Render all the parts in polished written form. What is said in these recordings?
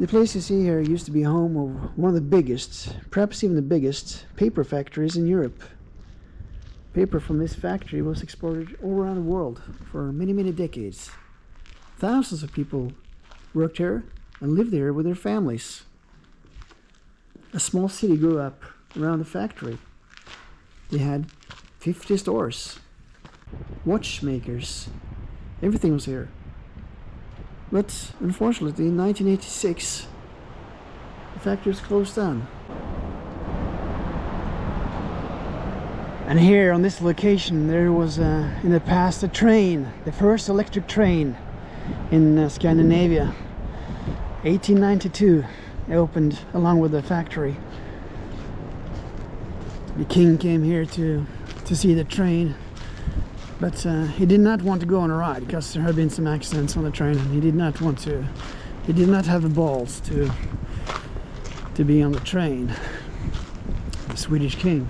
The place you see here used to be home of one of the biggest, perhaps even the biggest, paper factories in Europe. Paper from this factory was exported all around the world for many, many decades. Thousands of people worked here and lived here with their families. A small city grew up around the factory. They had 50 stores, watchmakers, everything was here. But unfortunately, in 1986, the factory was closed down. And here on this location, there was in the past a train, the first electric train in Scandinavia. 1892, it opened along with the factory. The king came here to see the train, but he did not want to go on a ride because there had been some accidents on the train, and he did not want to. He did not have the balls to be on the train. The Swedish king.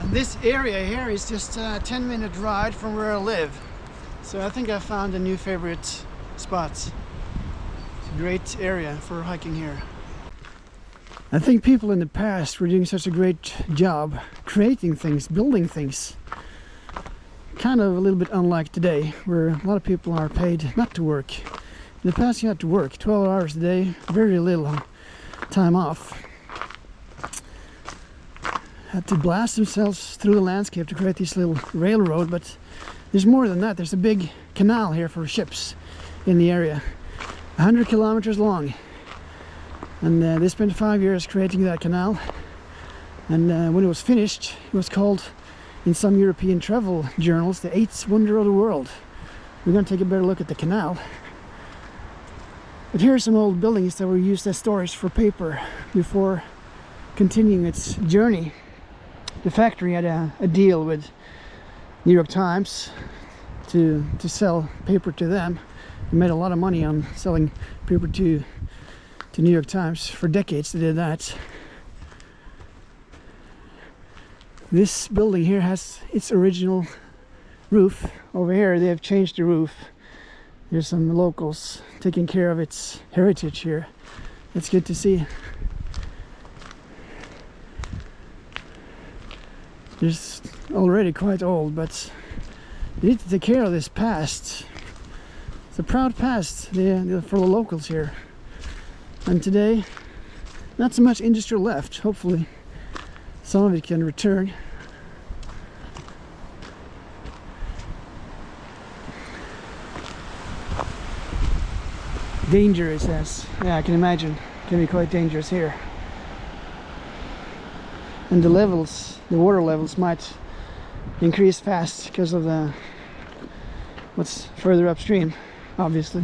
And this area here is just a 10-minute ride from where I live. So I think I found a new favorite spot. It's a great area for hiking here. I think people in the past were doing such a great job creating things, building things. Kind of a little bit unlike today, where a lot of people are paid not to work. In the past you had to work 12 hours a day, very little time off. Had to blast themselves through the landscape to create this little railroad, but there's more than that. There's a big canal here for ships in the area, 100 kilometers long. And they spent 5 years creating that canal. And when it was finished, it was called, in some European travel journals, the eighth wonder of the world. We're going to take a better look at the canal. But here are some old buildings that were used as storage for paper before continuing its journey. The factory had a deal with New York Times to sell paper to them. They made a lot of money on selling paper to New York Times. For decades they did that. This building here has its original roof. Over here they have changed the roof. There's some locals taking care of its heritage here. It's good to see. It's already quite old, but you need to take care of this past. It's a proud past for the locals here. And today, not so much industry left. Hopefully, some of it can return. Danger, it says. Yeah, I can imagine. It can be quite dangerous here. And the water levels might increase fast because of what's further upstream, obviously,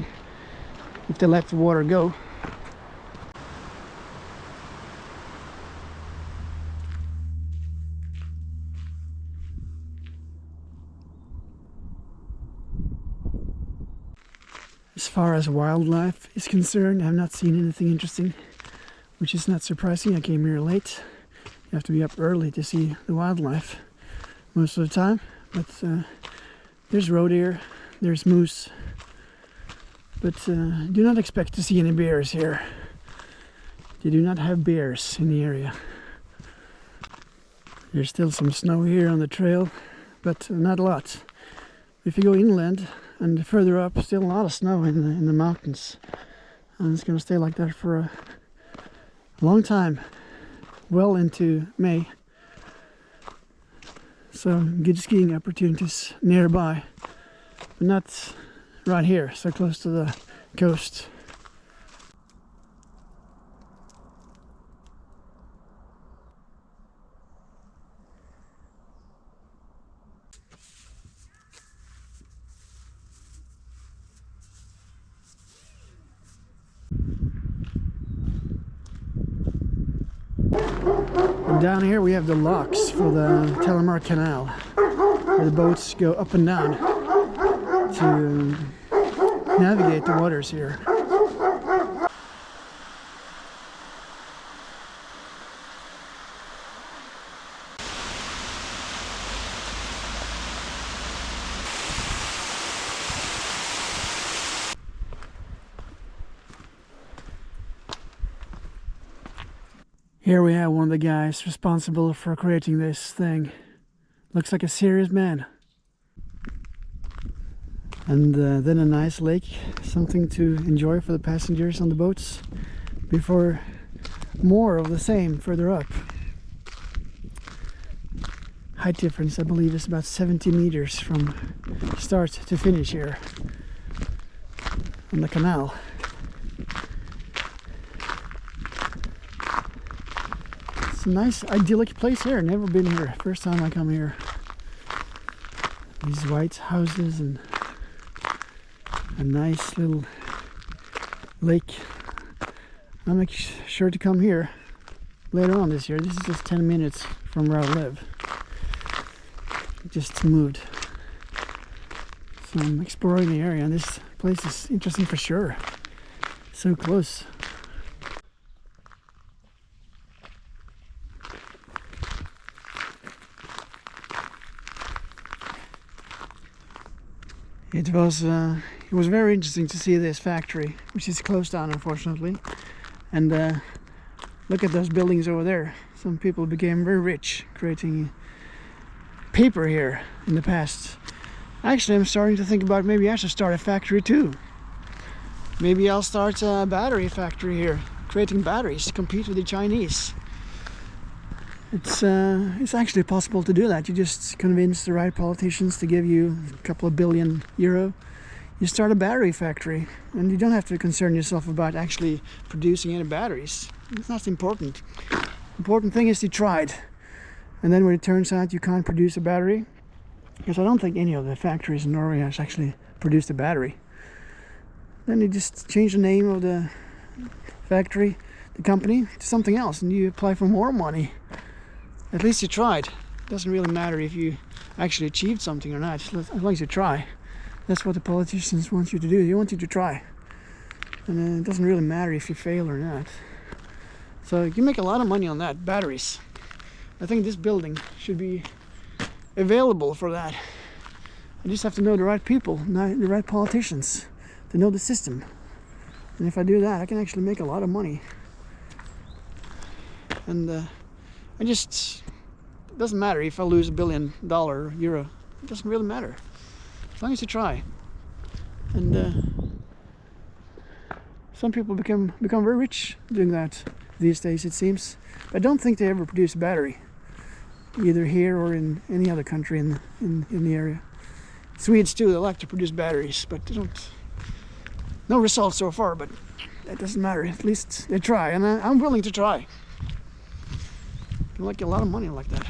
if they let the water go. As far as wildlife is concerned, I have not seen anything interesting, which is not surprising. I came here late. You have to be up early to see the wildlife most of the time, but there's roe deer, there's moose, but do not expect to see any bears here. They do not have bears in the area. There's still some snow here on the trail, but not a lot. If you go inland and further up, still a lot of snow in the mountains, and it's going to stay like that for a long time. Well into May. So good skiing opportunities nearby, but not right here, so close to the coast. And down here we have the locks for the Telemark canal, where the boats go up and down to navigate the waters here. Here we have one of the guys responsible for creating this thing. Looks like a serious man. And then a nice lake, something to enjoy for the passengers on the boats before more of the same further up. Height difference, I believe, is about 70 meters from start to finish here on the canal. It's a nice idyllic place here. Never been here. First time I come here. These white houses and a nice little lake. I'll make sure to come here later on this year. This is just 10 minutes from where I live. Just moved. So I'm exploring the area, and this place is interesting for sure. So close. It was very interesting to see this factory, which is closed down unfortunately. And look at those buildings over there. Some people became very rich creating paper here in the past. Actually, I'm starting to think about maybe I should start a factory too. Maybe I'll start a battery factory here, creating batteries to compete with the Chinese. It's actually possible to do that. You just convince the right politicians to give you a couple of billion euro. You start a battery factory, and you don't have to concern yourself about actually producing any batteries. It's not important. Important thing is you tried. And then when it turns out you can't produce a battery, because I don't think any of the factories in Norway has actually produced a battery, then you just change the name of the factory, the company, to something else, and you apply for more money. At least you tried. It doesn't really matter if you actually achieved something or not, as long as you try. That's what the politicians want you to do. They want you to try. And it doesn't really matter if you fail or not. So you make a lot of money on that, batteries. I think this building should be available for that. I just have to know the right people, the right politicians, to know the system. And if I do that, I can actually make a lot of money. And it doesn't matter if I lose $1 billion or euro. It doesn't really matter, as long as you try. And some people become very rich doing that these days, it seems. But I don't think they ever produce a battery, either here or in any other country in the area. Swedes too, they like to produce batteries, but they don't. No results so far, but that doesn't matter. At least they try, and I'm willing to try. You can make a lot of money like that.